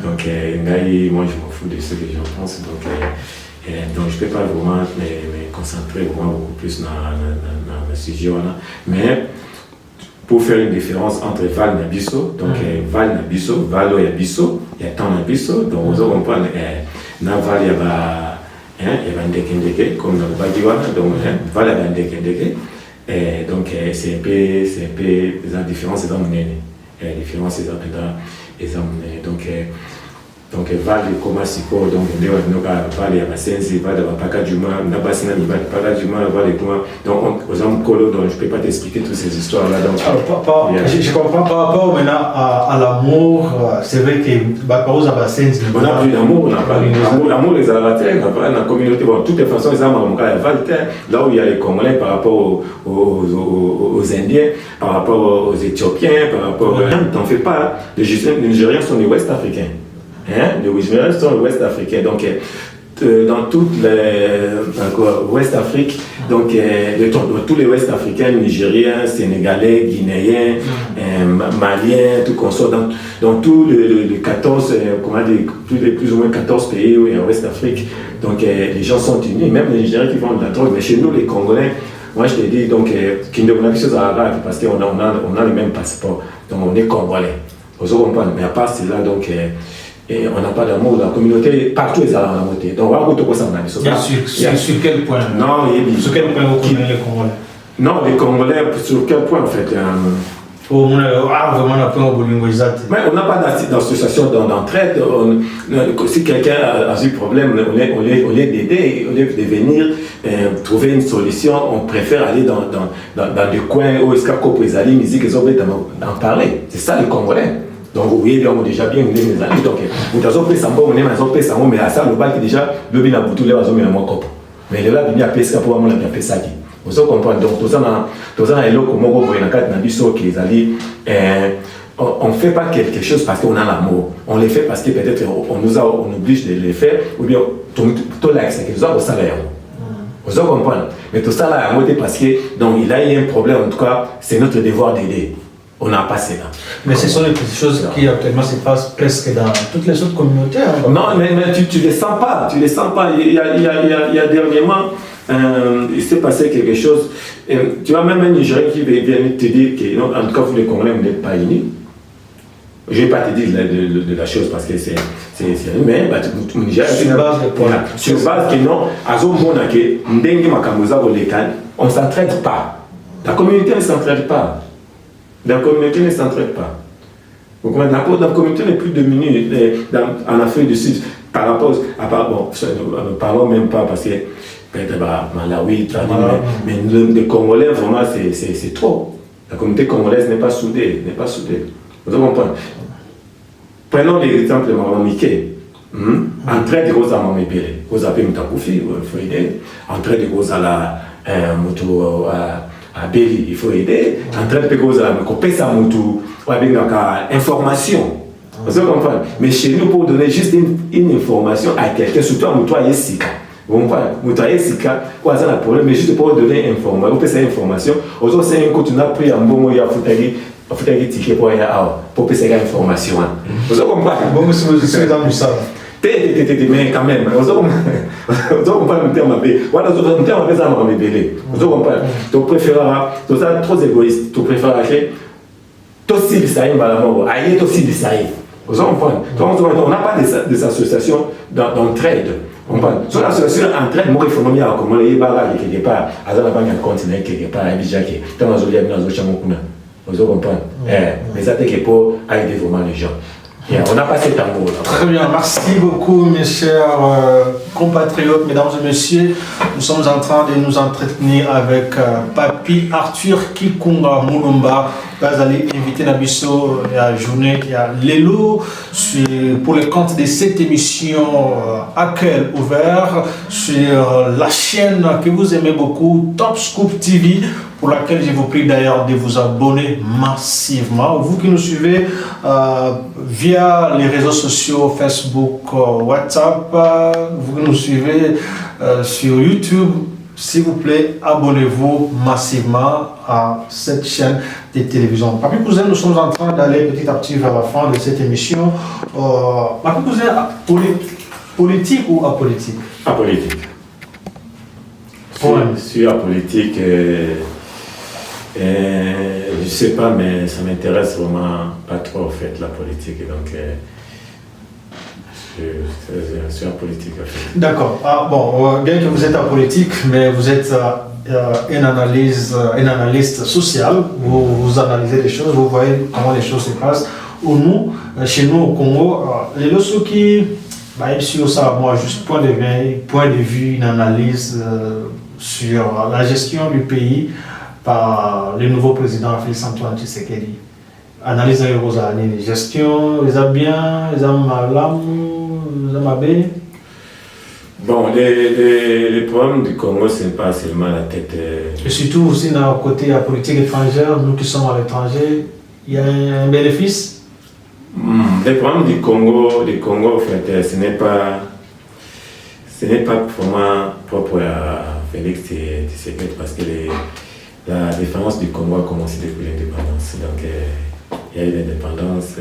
Donc, moi je m'en fous de ce que j'en pense. Donc je ne peux pas vraiment me concentrer beaucoup plus dans le sujet. Mais pour faire une différence entre Val et Bisso, donc Val et Bisso, Valo et Bisso, il y a tant de Bisso, donc vous comprenez, dans Val il y a Ndeke, comme dans le Badiwana, donc Val et Ndeke, donc c'est un peu la différence dans mon aîné. La différence est dans mon aîné. Donc Val comme Siko, donc Val et Basenzi, Val et Paka Juma, Nabasina, Val et Paka Juma, Val et Kuma, donc aux hommes Kolo, donc je ne peux pas t'expliquer toutes ces histoires-là. Je comprends par rapport maintenant à l'amour, c'est vrai que Bakawos à Basenzi. On n'a plus d'amour, on n'a pas d'amour. L'amour, les Arabais, dans la communauté, bon, de toutes les façons, les hommes à Val, là où il y a les Congolais par rapport aux Indiens, par rapport aux Éthiopiens, par rapport. T'en fais pas, les Nigériens sont les Ouest-Africains. Les Nigériens sont les Ouest-Africains. Donc, dans toute l'Ouest-Afrique, donc tous les Ouest-Africains, Nigériens, Sénégalais, Guinéens, Maliens, tout consort, dans tous les 14, plus ou moins 14 pays où il y a en Ouest-Afrique, donc les gens sont unis, même les Nigériens qui font de la drogue, mais chez nous, les Congolais, moi je te dis, donc, qu'il y a quelque chose à grave parce qu'on a le même passeport, donc on est congolais. Vous comprenez, mais à part cela, donc, et on n'a pas d'amour dans la communauté, partout les gens ont voté. Donc, on va voir ça. Bien sûr, sur quel point? Non, sur quel point vous connaissez les Congolais? Non, les Congolais, sur quel point en fait vraiment, mais on n'a pas d'association d'entraide. Si quelqu'un a un problème, au lieu d'aider, au lieu de venir trouver une solution, on préfère aller dans des coins où est-ce qu'on peut aller, musique, ils ont d'en parler. C'est ça les Congolais. Donc, vous voyez, on a déjà bien mes amis. Donc, vous avez fait ça, on est fait ça, mais à ça, le bal qui déjà, le bin a boutou, les oiseaux, mais mon cop. Mais le là, il y a pesca pour moi, il y a pesca. Vous comprenez? Donc, tout ça, on ne fait pas quelque chose parce qu'on a l'amour. On les fait parce que peut-être on oblige de les faire, ou bien tout l'axe, c'est que nous avons ça là. Vous comprenez? Mais tout ça là, parce que donc il a eu un problème, en tout cas, c'est notre devoir d'aider. On n'a pas cela. Mais ce sont les petites choses qui actuellement se passent presque dans toutes les autres communautés. Hein. Non, mais tu ne les sens pas. Tu les sens pas. Il y a dernièrement, il s'est passé quelque chose. Tu vois, même un Nigérien qui vient te dire que, non, en tout cas, vous les Congolais, vous n'êtes pas unis. Je ne vais pas te dire de la chose parce que c'est mais tu sur base que non, on ne s'entraide pas. La communauté ne s'entraide pas. La communauté ne s'entraide pas. Vous comprenez? La communauté n'est plus dominée en Afrique du Sud par rapport à... Bon, ne parlons même pas parce que peut-être Malawi, mais les Congolais, vraiment, c'est trop. La communauté congolaise n'est pas soudée. Vous comprenez? Prenons l'exemple de Maman Mickey. Entraide de Rosa Mamébélé. Rosa Pemtakoufi, il faut aider. Entraide de Rosa la moto à Béli, il faut aider. Entraide de Rosa la Kopesa Moutou, avec information. Vous comprenez? Mais chez nous, pour donner juste une information à quelqu'un, surtout à Moutoua Yessika. Vous comprenez? Moutoua Yessika, quoi, ça n'a pas problème, mais juste pour donner information. Vous faites cette information. Aujourd'hui, c'est un coup, tu n'as pris un bon mot, il y a Foutagui. Il faut que tu pour passer l'information. Vous comprenez? Bon, monsieur, je suis dans le sable. Mais quand même, vous comprenez le terme B. Voilà, le terme B, ça m'a révélé. Vous comprenez? Tu préféreras, tu es trop égoïste, tu préféreras que tu aussi le saïd, aïe, tu aussi le saïd. Vous comprenez? On n'a pas des associations d'entraide. Sur l'association entraide, moi, il faut nommer à comment les barrages quelque part, à la banque continent quelque part, à Bijaki, dans la zone de la Chamokuna. Vous comprenez? Mais ça, c'est pour aider vraiment les gens. On a passé cet amour. Très bien, merci beaucoup mes chers compatriotes, mesdames et messieurs. Nous sommes en train de nous entretenir avec Papi Arthur Kikunga Moulumba. Vous allez inviter Nabiso à journée qui a Lélo pour le compte de cette émission Accueil ouvert sur la chaîne que vous aimez beaucoup, Top Scoop TV, pour laquelle je vous prie d'ailleurs de vous abonner massivement. Vous qui nous suivez via les réseaux sociaux, Facebook, WhatsApp, vous qui nous suivez sur YouTube, s'il vous plaît, abonnez-vous massivement à cette chaîne de télévision. Papi Cousin, nous sommes en train d'aller petit à petit vers la fin de cette émission. Papi Cousin, politique ou apolitique? Apolitique. Je suis apolitique. Je ne sais pas, mais ça m'intéresse vraiment pas trop en fait la politique. Donc, je suis apolitique. En fait. D'accord. Bien que vous êtes apolitique, mais vous êtes un analyste social. Vous analysez les choses, vous voyez comment les choses se passent. Chez nous au Congo, les lorsqu'ils qui, sur ça, moi, juste point de vue, une analyse sur la gestion du pays par le nouveau président Félix Antoine Tshisekedi. Analyse de gestion, les a bien, les a mal, les a mal. Bon, les problèmes du Congo, ce n'est pas seulement la tête. Et surtout aussi dans le côté de la politique étrangère, nous qui sommes à l'étranger, il y a un bénéfice. Les problèmes du Congo en fait, ce n'est pas vraiment propre à Félix Tshisekedi parce que la différence du Congo a commencé depuis l'indépendance. Donc, il y a eu l'indépendance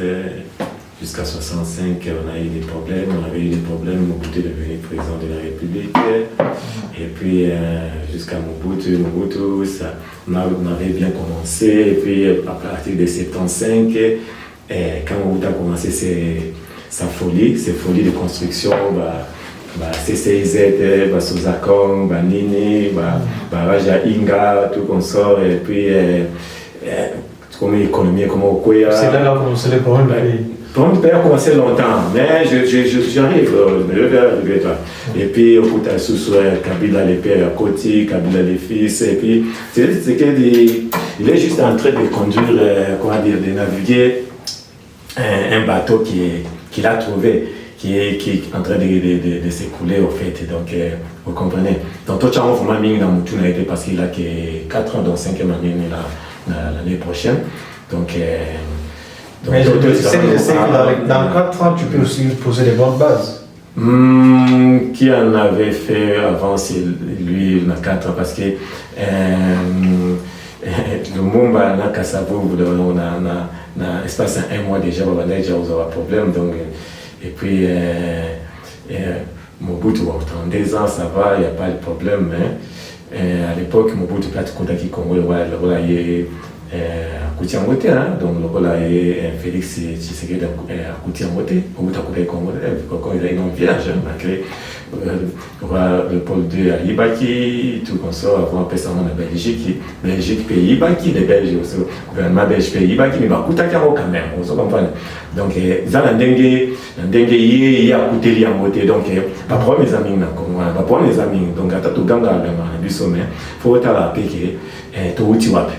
jusqu'à 65, on a eu des problèmes, on avait eu des problèmes, Mobutu est devenu président de la République. Et Et puis jusqu'à Mobutu, ça on avait bien commencé. Et puis à partir de 75, quand Mobutu a commencé sa folie de construction, CCIZ, Sozakong, Nini, Raja Inga, tout consort, et puis comme économie, comme Okoya. C'est là qu'on a commencé les problèmes de pays. Pour me faire commencer longtemps, mais j'arrive, je vais arriver toi. Et puis, au bout de Kabila les pères, Koti, Kabila les fils, et puis, c'est qu'il est juste en train de conduire, de naviguer un bateau qu'il a trouvé, qui est en train de s'écouler, au fait. Donc, vous comprenez. Donc, tout le monde, vraiment, dans Moutouna été parce qu'il a que 4 ans, donc 5e année l'année prochaine. Donc, mais je sais que dans 4 ans, tu peux aussi poser les bonnes bases. Qui en avait fait avant, c'est lui, il a 4 ans, parce que le monde a Kassabo, on a espace un mois déjà, on a un problème. Donc, et puis, Mobutu, 32 ans, ça va, il n'y a pas de problème. Mais à l'époque, Mobutu, peut-être qu'il Congo, Koutiambote, donc le rôle est Félix Tshisekedi à Koutiambote, au bout de Congo, quand il a une vierge, malgré le pôle 2 à Ibaki, tout comme ça, avant personnellement la Belgique pays Ibaki, les Belges aussi, le gouvernement belge pays Ibaki, mais Koutakiamo quand même, vous comprenez. Donc, ils ont un dengue, il y a coûté l'Iambote, donc, pas pour mes amis, pas pour mes amis, donc, à tout ganga, du sommet, il faut être à la paix, tout utiwape.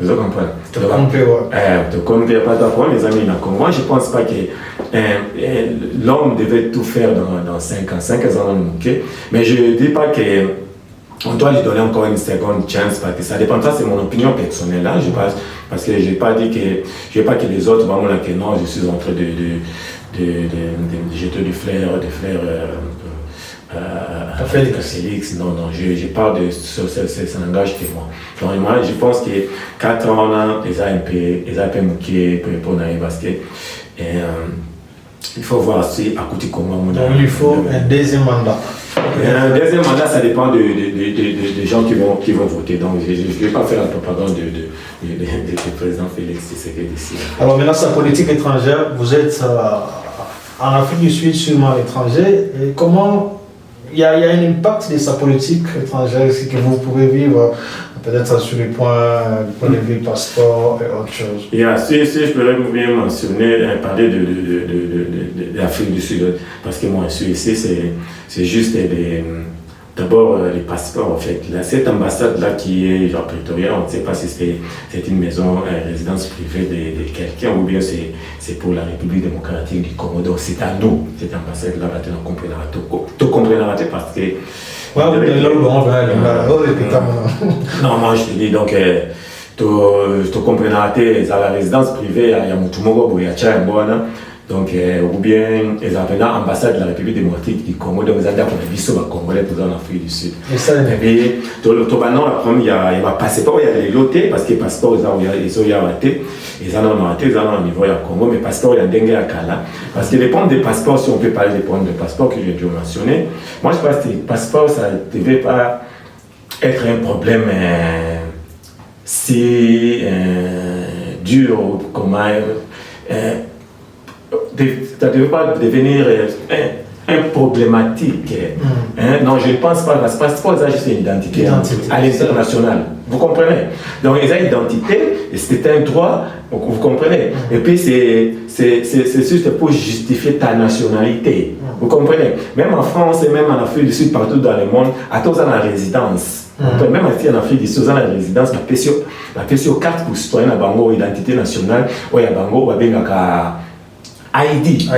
Vous comprenez? Te compter, pas d'apprendre les amis. Moi, je ne pense pas que l'homme devait tout faire dans 5 ans. 5 ans, okay? Mais je ne dis pas qu'on doit lui donner encore une seconde chance parce que ça dépend. Ça, c'est mon opinion personnelle. Là, je pense, parce que je n'ai pas dit que les autres vont me dire que non, je suis en train de jeter du flair, Félix, non, je parle de ce langage que moi. Donc, moi, je pense que 4 ans, les AMP mouqués pour naïf parce que il faut voir si à côté comment on a. Donc, il faut un deuxième mandat. Un deuxième mandat, ça dépend des gens qui vont voter. Donc, je ne vais pas faire la propagande du président Félix Tshisekedi ici. Alors, maintenant, sa politique étrangère, vous êtes en Afrique du Sud, sûrement à l'étranger. Et comment il y a un impact de sa politique étrangère ici que vous pouvez vivre, peut-être sur les points de vue passeport et autre chose. Si je pourrais bien mentionner, parler de l'Afrique du Sud, parce que moi, je suis ici, c'est juste d'abord les passeports en fait. Là, cette ambassade-là qui est genre Pretoria, on ne sait pas si c'est une maison, résidence privée de quelqu'un ou bien c'est pour la République démocratique du Congo. Donc c'est à nous, cette ambassade-là, on comprendra tout comprendra parce que... Non, moi je te dis donc, tu comprendras à la résidence privée à Yamutumogo, il y a Tchayambouana. Donc, ou bien, ils ont l'ambassade de la République démocratique du Congo, donc ils ont dit Congolais pour en Afrique du Sud. Et puis, il y a un passeport, il y a les lotés, parce que les passeports, ils ont raté, ils en ont raté, ils en ont au niveau du Congo, mais les passeports, il y a dengue à Kala. Parce que les points de passeport, si on peut parler des points de passeport que j'ai déjà mentionné, moi je pense que les passeports, ça ne devait pas être un problème si dur, comme ça ne devait pas devenir un problématique. Non, je ne pense pas, parce que le passeport, c'est juste une identité à l'international. Vous comprenez? Donc, ils ont une identité, et c'est un droit, vous comprenez? Et puis, c'est juste pour justifier ta nationalité. Vous comprenez? Même en France et même en Afrique du Sud, partout dans le monde, à tous dans la résidence. Même ici en Afrique du Sud, dans la résidence, la question carte pour citoyen à Bango, identité nationale, ou à Bango, ou à Bengaka. ID,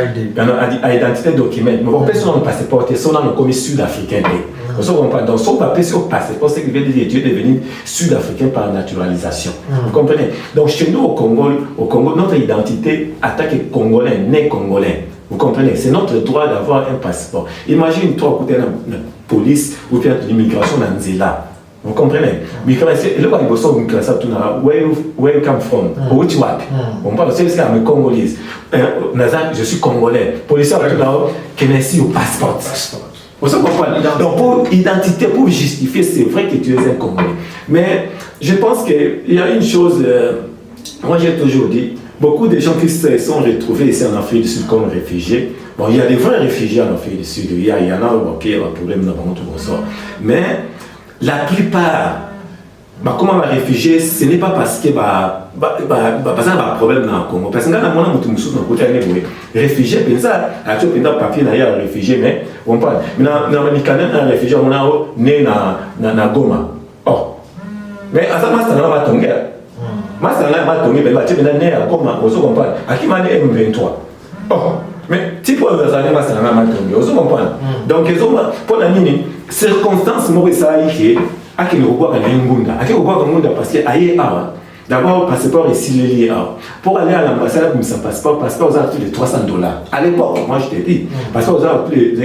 identité document. Mais on peut sur le passeport, c'est dans le commis sud-africain. Donc, son papier sur le passeport, c'est que tu es devenu sud-africain par naturalisation. Vous comprenez? Donc, chez nous, au Congo, notre identité attaque congolais, né congolais. Vous comprenez? C'est notre droit d'avoir un passeport. Imagine, toi, côté de la police ou bien l'immigration dans Nzela. Vous comprenez? Migration, le quoi il bosse au migration, tu n'as where you come from, où tu vas? On parle c'est ça, mais congolais. Je suis congolais. Policier, tu n'as qu'un ici au passeport. Vous comprenez? Donc pour identité, pour justifier, c'est vrai que tu es un Congolais. Mais je pense qu'il y a une chose, moi j'ai toujours dit, beaucoup de gens qui se sont retrouvés ici en Afrique du Sud comme réfugiés. Bon, il y a des vrais réfugiés en Afrique du Sud, il y en a qui ont un problème dans tout ça. Mais la plupart, comme un réfugié, ce n'est pas parce que parce un problème dans le Congo. Parce que dans le monde, les réfugiés, ça, il y a un papier derrière réfugié, mais on parle. Mais dans le Canada, un réfugié, on a né dans Goma. Oh. Mais à ça, c'est dans la Tongue. Masa na matongi be bati bena ne akoma ozo comprendre akimane M23 oh mais tipo bazana masa na matongi ozo comprendre donc ezo pour la nini circonstance mo ça yike akini ko kwa na ngunda akiko kwa ngunda parce que aye awa d'abord passeport ici lié pour aller à l'ambassade comme ça passeport aux a plus de $300 à l'époque moi je te dis passeport aux a plus de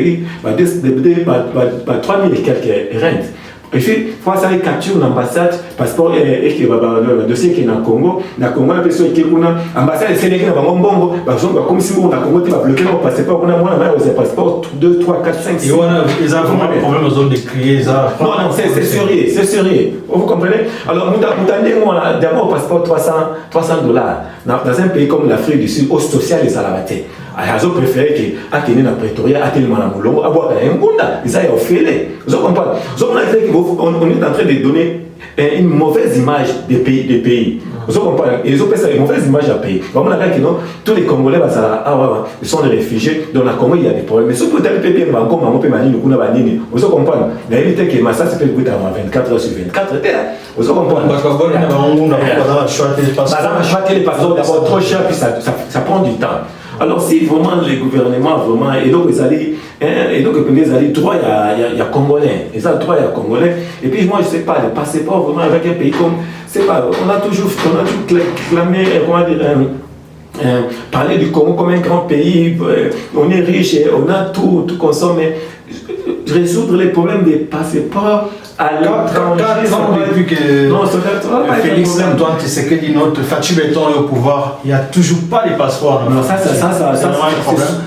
3000 et quelques rentes. Et puis, il faut aller capturer l'ambassade, passeport et le dossier qui est dans le Congo, la personne qui est dans l'ambassade, c'est Sénégal, comme si on a Congo, tu vas bloquer le passeport, on a moins de passeport 2, 3, 4, 5, 6. Ils ont vraiment des problèmes aux zones de crier, ça. Non, c'est sérieux. Vous comprenez? Alors, nous avons d'abord passeport $300 dans un pays comme l'Afrique du Sud, au social et salarié. Ils ont préféré que dans Pretoria, à Telmana Moulongo, à boire un bunda. Ils ont fait. Vous comprenez? On est en train de donner une mauvaise image des pays. Vous comprenez? Ils ont fait une mauvaise image à pays. Tous les Congolais, ils sont des réfugiés. Dans la Congo, il y a des problèmes. Mais ce que peut-être bien, vous comprenez? La vérité que Massa se peut goûter avant 24 heures sur 24. Vous comprenez? Choisir les passeports d'abord trop cher, puis ça prend du temps. Alors si vraiment les gouvernements vraiment et donc ils allaient droit il y a Congolais, et ça droit il y a Congolais et puis moi je sais pas les passeports vraiment avec un pays comme c'est pas on a toujours clamé comment dire parler du Congo comme un grand pays, on est riche et on a tout consommé. Résoudre les problèmes des passeports à l'étranger. Non, Félix Antoine Tshisekedi, notre Fatou Béton est au pouvoir, il n'y a toujours pas les passeports. Non, ça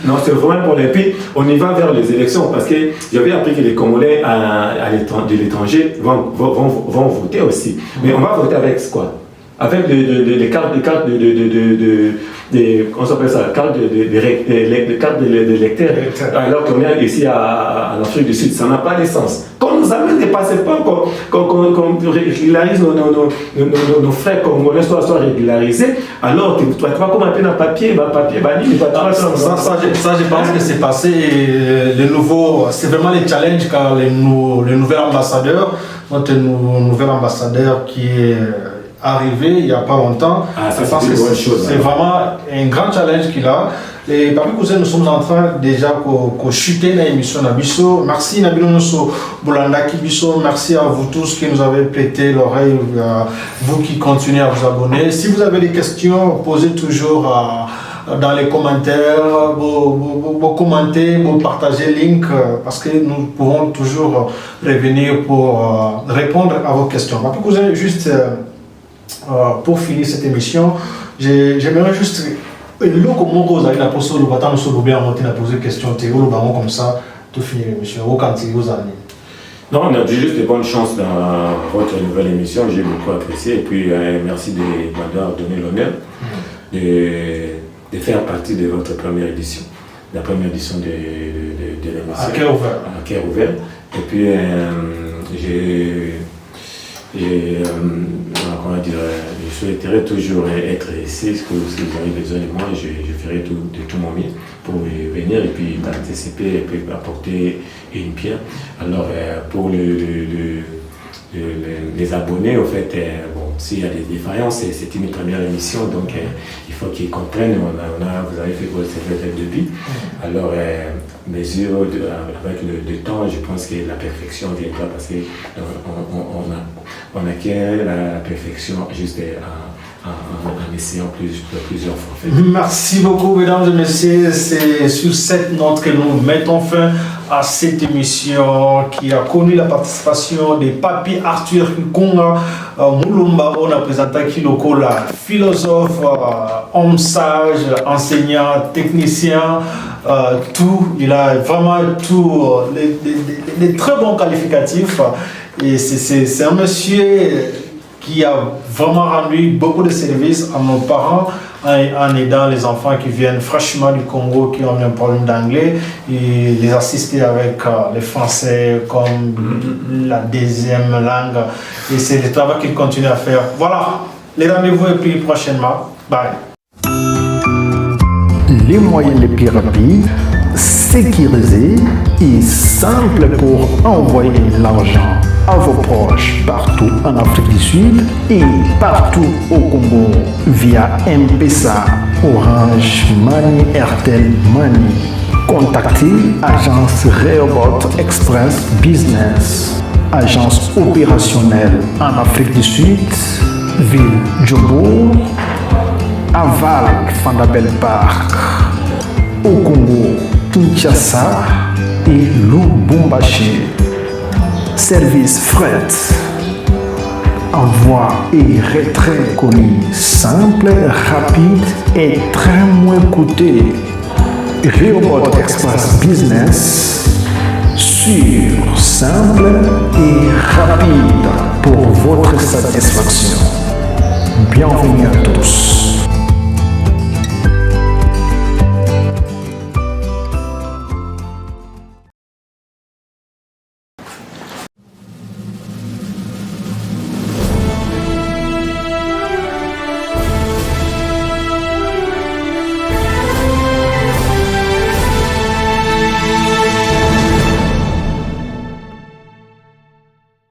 non, c'est vraiment un problème. Puis on y va vers les élections parce que j'avais appris que les Congolais de l'étranger vont voter aussi. Mais on va voter avec quoi? Avec les cartes on s'appelle ça, cartes de lecteurs. Alors qu'on est ici en Afrique du Sud, ça n'a pas de sens. Quand on nous amène des passeports, qu'on régularise nos frères congolais soient régularisés, alors que tu vas comme un peu dans papier, ça, je pense que c'est passé. C'est vraiment les challenges car le nouvel ambassadeur, notre nouvel ambassadeur qui est arrivé il n'y a pas longtemps. Je pense que c'est vraiment un grand challenge qu'il a. Et parmi cousin, nous sommes en train déjà de chuter dans l'émission Nabiso. Merci Nabilo Boulanda Kibiso. Merci à vous tous qui nous avez prêté l'oreille, vous qui continuez à vous abonner. Si vous avez des questions, posez toujours dans les commentaires, vous commentez, vous partagez le link parce que nous pouvons toujours revenir pour répondre à vos questions. Parmi cousin, juste pour finir cette émission, j'aimerais juste le comment vous allez la poser le bâton sur le bien monter la poser question théo le ballon comme ça tout finir l'émission au quand vous allez. Non, on a juste de bonnes chances dans votre nouvelle émission, j'ai beaucoup apprécié et puis merci de m'avoir donné l'honneur de faire partie de votre première édition, la première édition de l'émission. À cœur ouvert. À cœur ouvert. Et puis comment dire, je souhaiterais toujours être ici, si vous avez besoin de moi, je ferai de tout mon mieux pour venir et puis participer et puis apporter une pierre. Alors pour les abonnés, en fait, s'il y a des défaillances, c'est une première émission, donc il faut qu'ils comprennent, vous avez fait votre débit. Alors, mesure avec le temps, je pense que la perfection viendra parce qu'on acquiert la perfection juste en essayant plusieurs fois. Merci beaucoup, mesdames et messieurs. C'est sur cette note que nous mettons fin à cette émission qui a connu la participation de Papi Arthur Nkunga Moulumba. On a présenté Kilokola, philosophe, homme sage, enseignant, technicien, tout, il a vraiment tout, les très bons qualificatifs. Et c'est un monsieur qui a vraiment rendu beaucoup de services à nos parents en aidant les enfants qui viennent fraîchement du Congo, qui ont un problème d'anglais, et les assister avec le français comme la deuxième langue. Et c'est le travail qu'il continue à faire. Voilà, les rendez-vous est pris prochainement. Bye. Les moyens les plus rapides, sécurisés et simples pour envoyer l'argent à vos proches partout en Afrique du Sud et partout au Congo via M-Pesa, Orange Money, Airtel Money. Contactez Agence Rehoboth Express Business, agence opérationnelle en Afrique du Sud, ville Djobour, aval Fandabel Park, au Congo, Kinshasa et Lubumbashi. Service fret, envoi et retrait colis simple, rapide et très moins coûteux. Rehoboth Express Business, sûr, simple et rapide pour votre satisfaction. Bienvenue à tous.